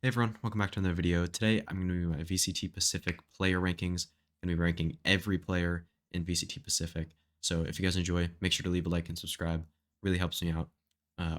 Hey everyone, welcome back to another video. Today I'm going to do my VCT Pacific player rankings. I'm going to be ranking every player in VCT Pacific. So if you guys enjoy, make sure to leave a like and subscribe. Really helps me out.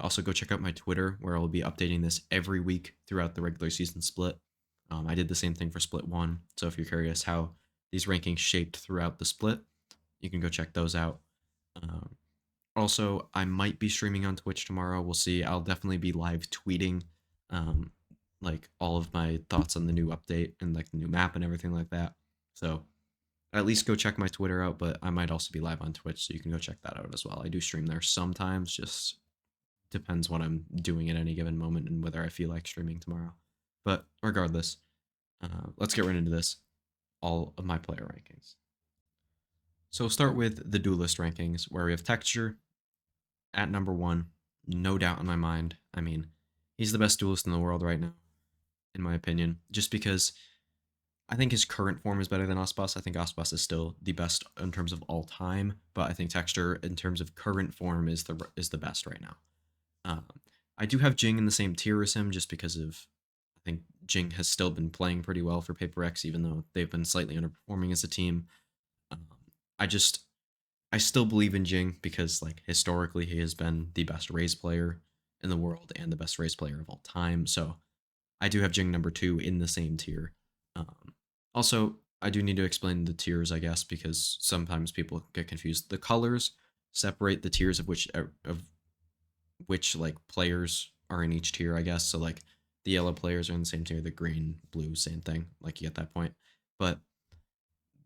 Also go check out my Twitter where I will be updating this every week throughout the regular season split. I did the same thing for split 1. So if you're curious how these rankings shaped throughout the split, you can go check those out. Also, I might be streaming on Twitch tomorrow. We'll see. I'll definitely be live tweeting um, like all of my thoughts on the new update and like the new map and everything like that. So at least go check my Twitter out, but I might also be live on Twitch, so you can go check that out as well. I do stream there sometimes, just depends what I'm doing at any given moment and whether I feel like streaming tomorrow. But regardless, let's get right into this. All of my player rankings. So we'll start with the Duelist rankings, where we have Texture at number 1, no doubt in my mind. I mean, he's the best duelist in the world right now, in my opinion, just because I think his current form is better than Ospas. I think Ospas is still the best in terms of all time, but I think Texture in terms of current form is the best right now. Um, I do have Jing in the same tier as him, just because of I think Jing has still been playing pretty well for Paper X, even though they've been slightly underperforming as a team. Um, I just I still believe in Jing because like historically he has been the best raise player in the world and the best raise player of all time. So I do have Jing number 2 in the same tier. Also, I do need to explain the tiers, I guess, because sometimes people get confused. The colors separate the tiers of which like players are in each tier, I guess. So like the yellow players are in the same tier, the green, blue, same thing. Like you get that point. But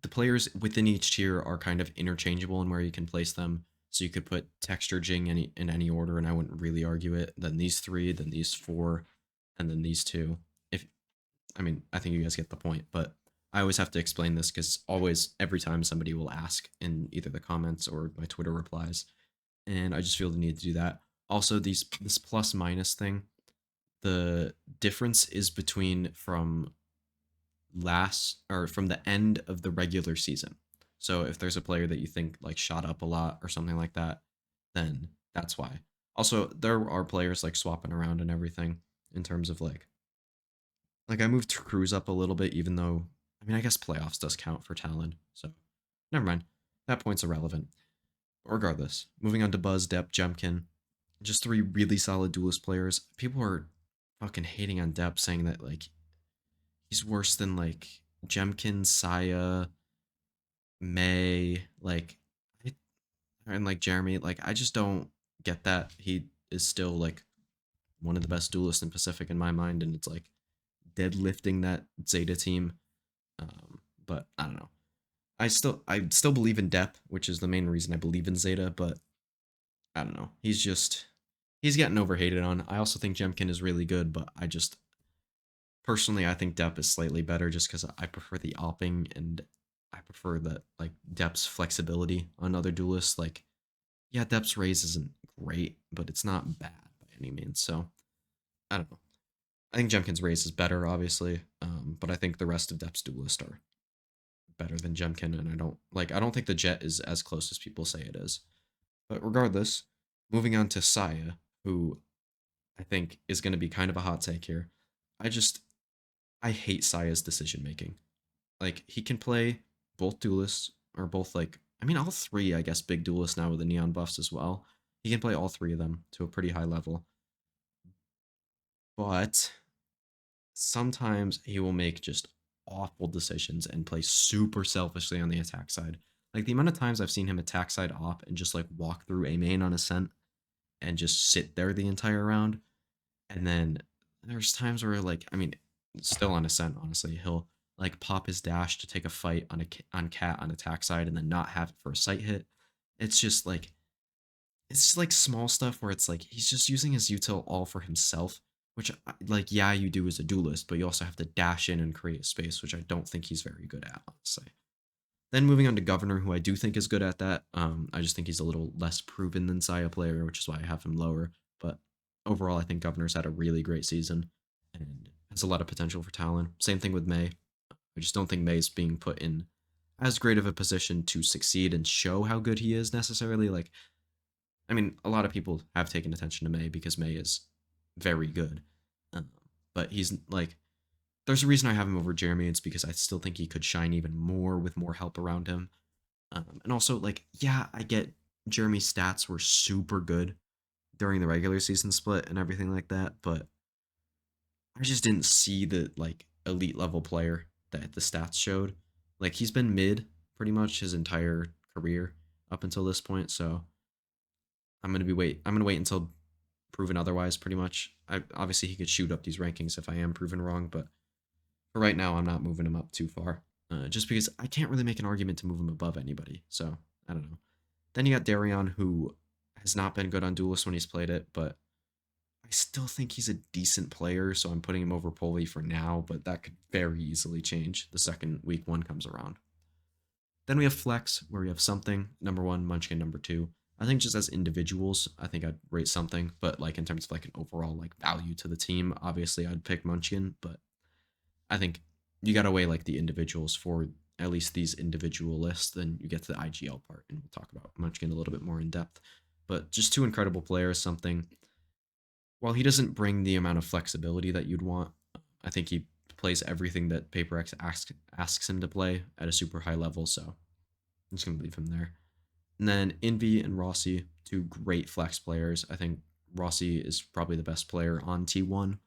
the players within each tier are kind of interchangeable in where you can place them. So you could put Texture Jing in any order, and I wouldn't really argue it. Then these 3, then these 4, and then these 2. If I mean, I think you guys get the point, but I always have to explain this because always, every time somebody will ask in either the comments or my Twitter replies, and I just feel the need to do that. Also, this plus minus thing, the difference is between from the end of the regular season. So if there's a player that you think like shot up a lot or something like that, then that's why. Also, there are players like swapping around and everything in terms of like I moved Cruz up a little bit, even though I mean I guess playoffs does count for Talon, so never mind. That point's irrelevant. Regardless, moving on to Buzz, Depp, Jemkin, just 3 really solid duelist players. People are fucking hating on Depp, saying that like he's worse than like Jemkin, Saya, May, like, and like Jeremy. Like, I just don't get that. He is still like one of the best duelists in Pacific in my mind, and it's like deadlifting that Zeta team. But I don't know. I still believe in Depp, which is the main reason I believe in Zeta. But I don't know. He's getting overhated on. I also think Jemkin is really good, but I just personally I think Depp is slightly better just because I prefer the opping and I prefer that like Depp's flexibility on other duelists. Like, yeah, Depp's raise isn't great, but it's not bad by any means. So I don't know. I think Jemkin's raise is better, obviously, but I think the rest of Depp's duelists are better than Jemkin, and I don't think the Jet is as close as people say it is. But regardless, moving on to Saya, who I think is going to be kind of a hot take here. I just I hate Saya's decision making. Like he can play both duelists or both like I mean all 3 I guess big duelists now with the neon buffs as well. He can play all 3 of them to a pretty high level. But sometimes he will make just awful decisions and play super selfishly on the attack side. Like the amount of times I've seen him attack side op and just like walk through a main on Ascent and just sit there the entire round. And then there's times where like I mean still on Ascent honestly, he'll like pop his dash to take a fight on Cat on attack side and then not have it for a sight hit. It's just like small stuff where it's like he's just using his util all for himself, which like yeah you do as a duelist, but you also have to dash in and create space, which I don't think he's very good at, honestly. Then moving on to Governor, who I do think is good at that. I just think he's a little less proven than Saya player, which is why I have him lower. But overall, I think Governor's had a really great season and has a lot of potential for Talon. Same thing with May. I just don't think May's being put in as great of a position to succeed and show how good he is necessarily. Like, I mean, a lot of people have taken attention to May because May is very good. Um, but he's like, there's a reason I have him over Jeremy. It's because I still think he could shine even more with more help around him. And also, like, yeah, I get Jeremy's stats were super good during the regular season split and everything like that, but I just didn't see the like elite level player that the stats showed. Like he's been mid pretty much his entire career up until this point, so I'm gonna wait until proven otherwise pretty much. I obviously he could shoot up these rankings if I am proven wrong, but for right now I'm not moving him up too far. Just because I can't really make an argument to move him above anybody. So I don't know. Then you got Darion, who has not been good on Duelist when he's played it, but I still think he's a decent player, so I'm putting him over Poli for now, but that could very easily change the second week one comes around. Then we have Flex, where we have Something, number one, Munchkin, number two. I think just as individuals, I think I'd rate Something, but like in terms of like an overall like value to the team, obviously I'd pick Munchkin, but I think you gotta weigh like the individuals for at least these individual lists, then you get to the IGL part, and we'll talk about Munchkin a little bit more in depth. But just two incredible players, Something while he doesn't bring the amount of flexibility that you'd want, I think he plays everything that PaperX asks him to play at a super high level. So I'm just gonna leave him there. And then Envy and Rossi, two great flex players. I think Rossi is probably the best player on T1.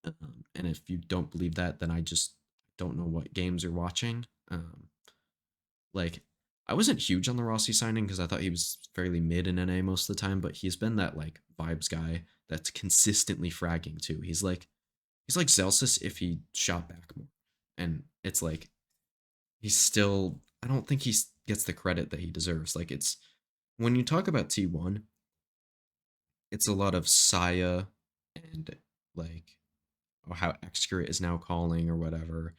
And if you don't believe that, then I just don't know what games you're watching. Like I wasn't huge on the Rossi signing because I thought he was fairly mid in NA most of the time, but he's been that like vibes guy that's consistently fragging too. He's like Celsius if he shot back more. And it's like he's still I don't think he gets the credit that he deserves. Like it's when you talk about T1, it's a lot of Saya and like how Excurate is now calling or whatever.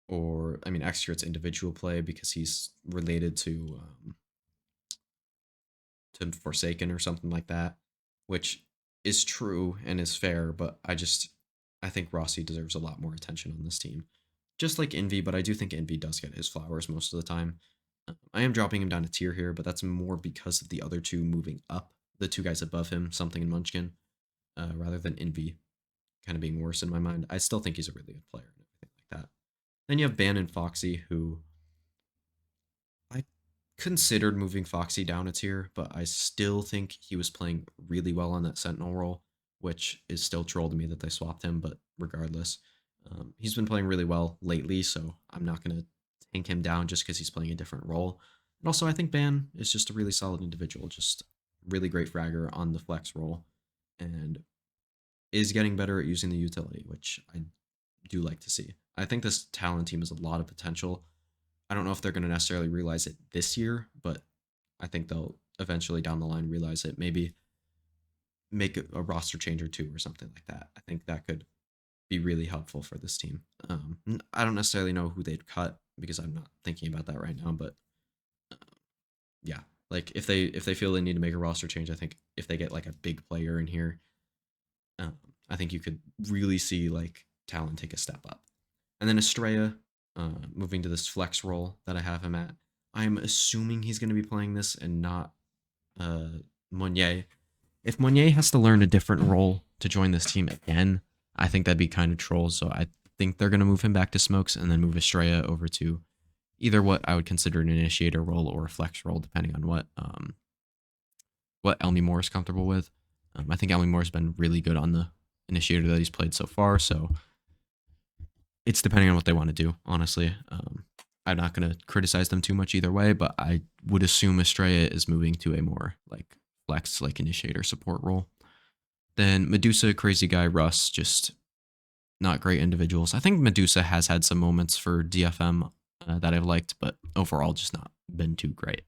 Or I mean Excurate's individual play because he's related to Forsaken or something like that, which is true and is fair, but I think Rossi deserves a lot more attention on this team. Just like Envy, but I do think Envy does get his flowers most of the time. I am dropping him down a tier here, but that's more because of the other two moving up, the two guys above him, Something and Munchkin, rather than Envy kind of being worse in my mind. I still think he's a really good player and everything like that. Then you have Ban and Foxy, who I considered moving Foxy down a tier, but I still think he was playing really well on that Sentinel role, which is still troll to me that they swapped him, but regardless. He's been playing really well lately, so I'm not going to tank him down just because he's playing a different role. And also, I think Ban is just a really solid individual, just really great fragger on the flex role, and is getting better at using the utility, which I do like to see. I think this talent team has a lot of potential. I don't know if they're going to necessarily realize it this year, but I think they'll eventually down the line realize it. Maybe make a roster change or two or something like that. I think that could be really helpful for this team. I don't necessarily know who they'd cut because I'm not thinking about that right now, but yeah, like if they feel they need to make a roster change, I think if they get like a big player in here, I think you could really see like Talon take a step up. And then Estrella, moving to this flex role that I have him at. I'm assuming he's going to be playing this and not Monnier. If Monnier has to learn a different role to join this team again, I think that'd be kind of troll. So I think they're going to move him back to Smokes and then move Estrella over to either what I would consider an initiator role or a flex role, depending on what Elmy Moore is comfortable with. I think Elmy Moore has been really good on the initiator that he's played so far, so it's depending on what they want to do, honestly. I'm not going to criticize them too much either way, but I would assume Estrella is moving to a more like flex, like initiator support role. Then Medusa, Crazy Guy, Russ, just not great individuals. I think Medusa has had some moments for DFM that I've liked, but overall just not been too great.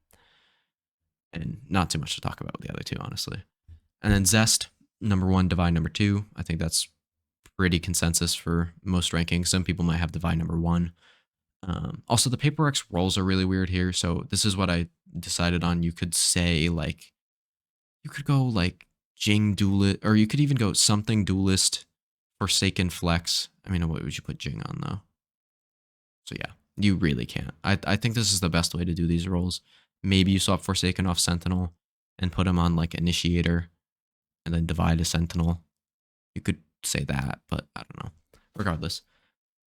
And not too much to talk about with the other two, honestly. And then Zest, number one, Divine number two. I think that's pretty consensus for most rankings. Some people might have Divine number one. Also, the PaperX roles are really weird here. So this is what I decided on. You could say like, you could go like Jing Duelist, or you could even go Something Duelist, Forsaken Flex. I mean, what would you put Jing on though? So yeah, you really can't. I think this is the best way to do these roles. Maybe you swap Forsaken off Sentinel and put him on like Initiator and then divide a Sentinel. You could say that, but I don't know. Regardless,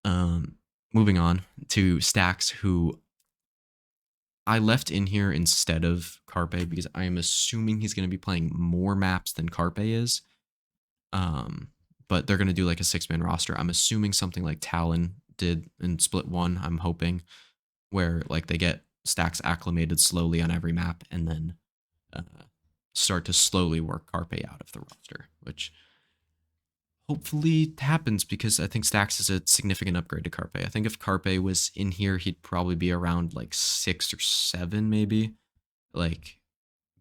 um, moving on to Stacks, who I left in here instead of Carpe because I am assuming he's going to be playing more maps than Carpe is. Um, but they're going to do like a 6-man roster. I'm assuming something like Talon did in Split 1, I'm hoping, where like they get Stacks acclimated slowly on every map and then uh, start to slowly work Carpe out of the roster, which hopefully happens because I think Stacks is a significant upgrade to Carpe. I think if Carpe was in here, he'd probably be around like 6 or 7, maybe, like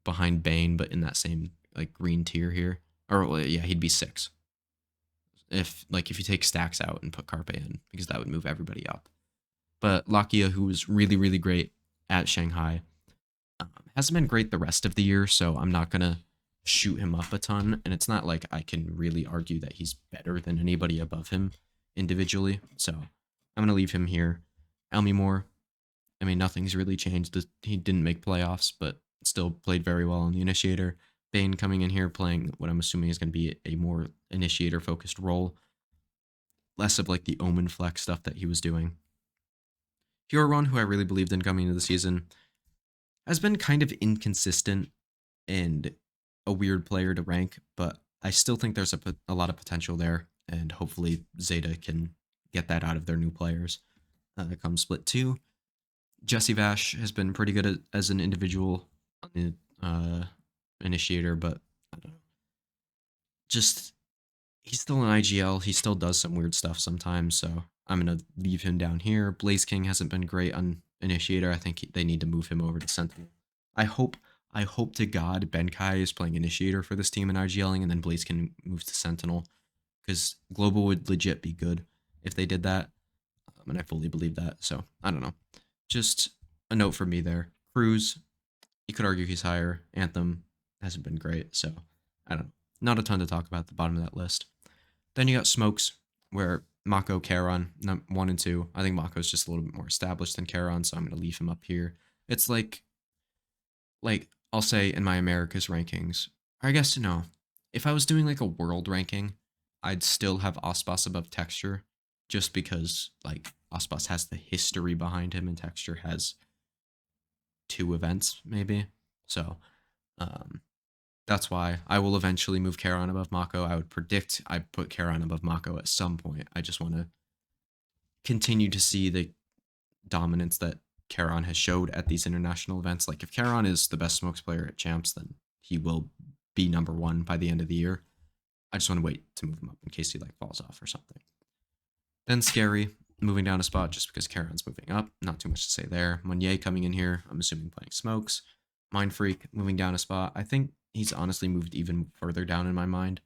behind Bane, but in that same like green tier here. Or well, yeah, he'd be 6 if you take Stacks out and put Carpe in, because that would move everybody up. But Lakia, who was really really great at Shanghai, hasn't been great the rest of the year, so I'm not gonna shoot him up a ton. And it's not like I can really argue that he's better than anybody above him individually. So I'm gonna leave him here. Elmy Moore, I mean, nothing's really changed. He didn't make playoffs, but still played very well on the Initiator. Bane coming in here playing what I'm assuming is going to be a more Initiator focused role, less of like the Omen Flex stuff that he was doing. Hyoron, who I really believed in coming into the season, has been kind of inconsistent and a weird player to rank, but I still think there's a lot of potential there, and hopefully Zeta can get that out of their new players come Split 2. Jesse Vash has been pretty good as an individual on the Initiator, but I don't know. Just he's still an IGL. He still does some weird stuff sometimes, so I'm gonna leave him down here. Blaze King hasn't been great on Initiator. I think they need to move him over to Sentinel. I hope I hope to God Benkai is playing Initiator for this team in IGLing, and then Blaze King moves to Sentinel, because Global would legit be good if they did that, and I fully believe that. So I don't know. Just a note for me there. Cruz, you could argue he's higher. Anthem hasn't been great, so I don't know. Not a ton to talk about at the bottom of that list. Then you got Smokes, where Mako, Charon, 1 and 2. I think Mako's just a little bit more established than Charon, so I'm going to leave him up here. It's like I'll say in my Americas rankings, I guess no. If I was doing like a world ranking, I'd still have Ospas above Texture, just because like Ospas has the history behind him and Texture has 2 events maybe. So that's why I will eventually move Charon above Mako. I would predict I put Charon above Mako at some point. I just want to continue to see the dominance that Charon has showed at these international events. Like if Charon is the best smokes player at champs, then he will be number 1 by the end of the year. I just want to wait to move him up in case he like falls off or something. Then Scary moving down a spot just because Charon's moving up. Not too much to say there. Monye coming in here, I'm assuming playing smokes. Mind Freak moving down a spot. I think he's honestly moved even further down in my mind.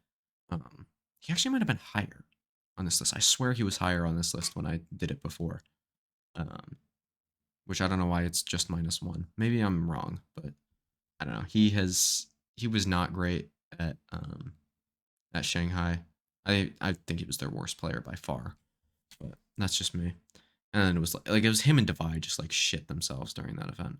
He actually might have been higher on this list. I swear he was higher on this list when I did it before. Which I don't know why it's just -1. Maybe I'm wrong, but I don't know. He was not great at Shanghai. I think he was their worst player by far, but that's just me. And then it was like it was him and Divide just like shit themselves during that event,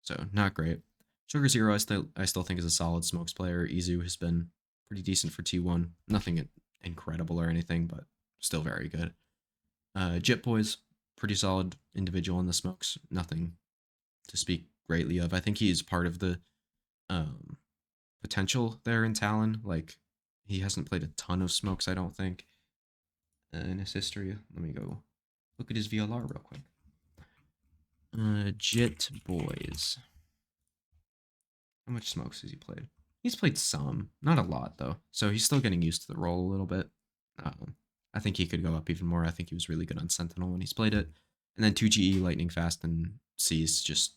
so not great. Sugar Zero I still think is a solid smokes player. Izu has been pretty decent for T1. Nothing incredible or anything, but still very good. Jit Boys, pretty solid individual in the smokes. Nothing to speak greatly of. I think he is part of the potential there in Talon. Like he hasn't played a ton of smokes, I don't think, in his history. Let me go look at his VLR real quick. Jit Boys. How much smokes has he played? He's played some, not a lot though. So he's still getting used to the role a little bit. I think he could go up even more. I think he was really good on Sentinel when he's played it. And then 2GE, Lightning Fast, and C's just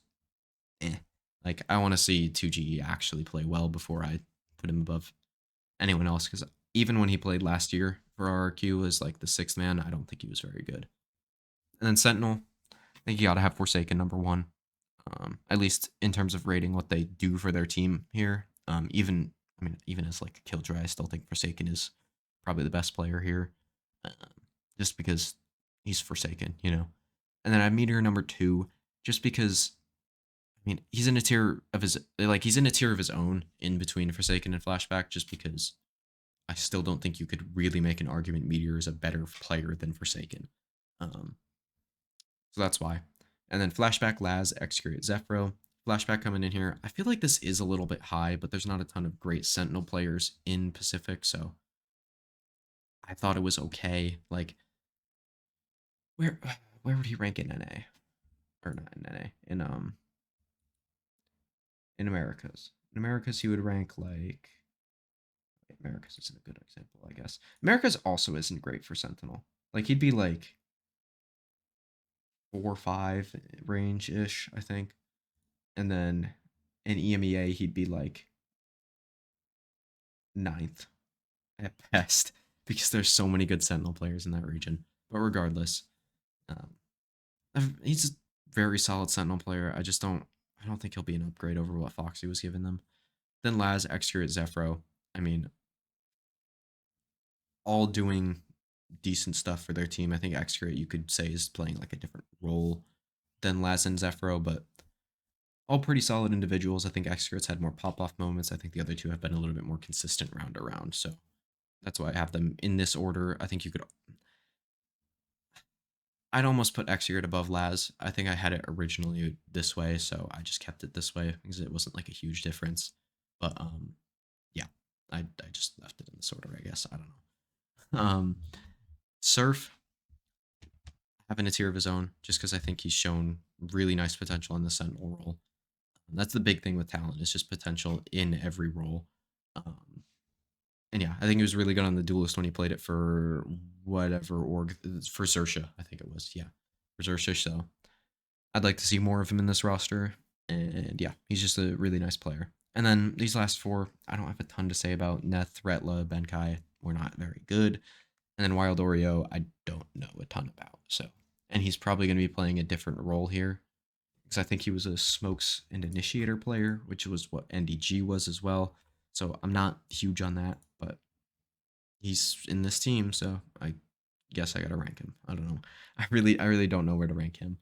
Like I want to see 2GE actually play well before I put him above anyone else, because even when he played last year for RRQ as like the 6th man, I don't think he was very good. And then Sentinel, I think you got to have Forsaken number 1. At least in terms of rating what they do for their team here. Even as like a Killjoy, I still think Forsaken is probably the best player here, just because he's Forsaken, you know. And then I have Meteor number 2, just because he's in a tier of his own in between Forsaken and Flashback, just because I still don't think you could really make an argument Meteor is a better player than Forsaken. Um, so that's why. And then Flashback Laz, Excurate Zephyro. Flashback coming in here. I feel like this is a little bit high, but there's not a ton of great Sentinel players in Pacific, so I thought it was okay. Like, where where would he rank in NA? Or not in NA. In Americas. In Americas he would rank like Americas isn't a good example, I guess. Americas also isn't great for Sentinel. Like he'd be like 4 or 5 range ish, I think. And then in EMEA he'd be like ninth at best because there's so many good Sentinel players in that region. But regardless, he's a very solid Sentinel player. I don't think he'll be an upgrade over what Foxy was giving them. Then Laz, Extra, Zephyro. I mean, all doing decent stuff for their team. I think Extra, you could say, is playing like a different role than Laz and Zephyro, but all pretty solid individuals. I think Extra's had more pop off moments. I think the other two have been a little bit more consistent round to round. So that's why I have them in this order. I think you could. I'd almost put Extra above Laz. I think I had it originally this way, so I just kept it this way because it wasn't like a huge difference. But yeah, I just left it in this order. I guess I don't know. Surf having a tier of his own just because I think he's shown really nice potential in the Sentinel role. That's the big thing with talent. It's just potential in every role. And yeah, I think he was really good on the Duelist when he played it for whatever org for Xerxia, I think it was. Yeah, for Xerxia. So I'd like to see more of him in this roster. And yeah, he's just a really nice player. And then these last four, I don't have a ton to say about. Neth, Retla, Benkai were not very good. And then Wild Oreo, I don't know a ton about. So, and he's probably going to be playing a different role here because I think he was a Smokes and Initiator player, which was what NDG was as well. So I'm not huge on that, but he's in this team, so I guess I gotta rank him. I don't know. I really don't know where to rank him.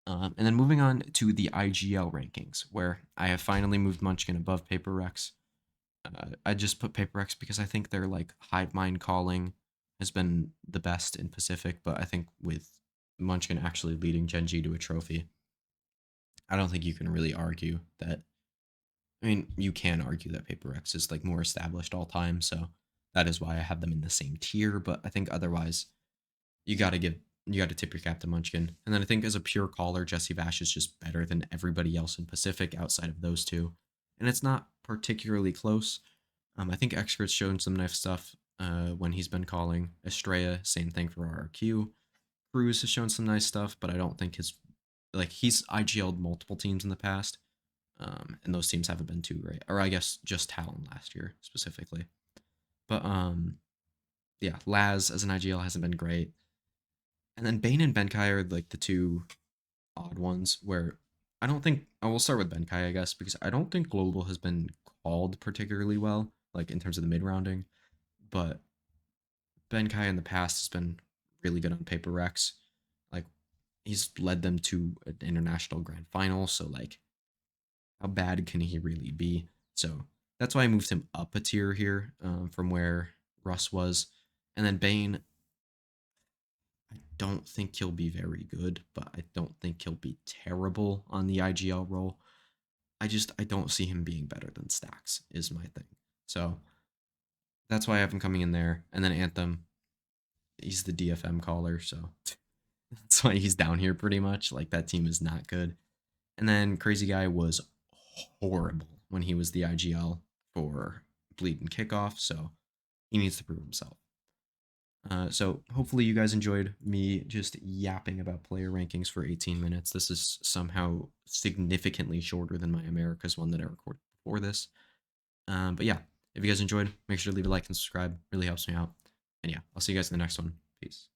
And then moving on to the IGL rankings, where I have finally moved Munchkin above Paper Rex. I just put Paper Rex because I think their like hive mind calling has been the best in Pacific, but I think with Munchkin actually leading Gen G to a trophy, I don't think you can really argue that. I mean, you can argue that Paper Rex is like more established all time, so that is why I have them in the same tier. But I think otherwise, you got to tip your cap to Munchkin. And then I think as a pure caller, Jesse Vash is just better than everybody else in Pacific outside of those two, and it's not particularly close. I think Expert's shown some nice stuff when he's been calling. Estrella, same thing for RRQ. Cruz has shown some nice stuff, but I don't think he's IGL'd multiple teams in the past. And those teams haven't been too great. Or I guess just Talon last year specifically. But yeah, Laz as an IGL hasn't been great. And then Bane and Benkai are like the two odd ones where I don't think I will start with Benkai, I guess, because I don't think Global has been called particularly well, like in terms of the mid rounding. But Benkai in the past has been really good on Paper Rex. Like he's led them to an international grand final, so like how bad can he really be? So that's why I moved him up a tier here from where Russ was. And then Bane, I don't think he'll be very good, but I don't think he'll be terrible on the IGL role. I don't see him being better than Stacks is my thing. So that's why I have him coming in there. And then Anthem, he's the DFM caller, so that's why he's down here pretty much. Like that team is not good. And then Crazy Guy was horrible when he was the IGL for Bleed and Kickoff, so he needs to prove himself. So hopefully you guys enjoyed me just yapping about player rankings for 18 minutes. This is somehow significantly shorter than my Americas one that I recorded before this. But yeah, if you guys enjoyed, make sure to leave a like and subscribe. Really helps me out. And yeah, I'll see you guys in the next one. Peace.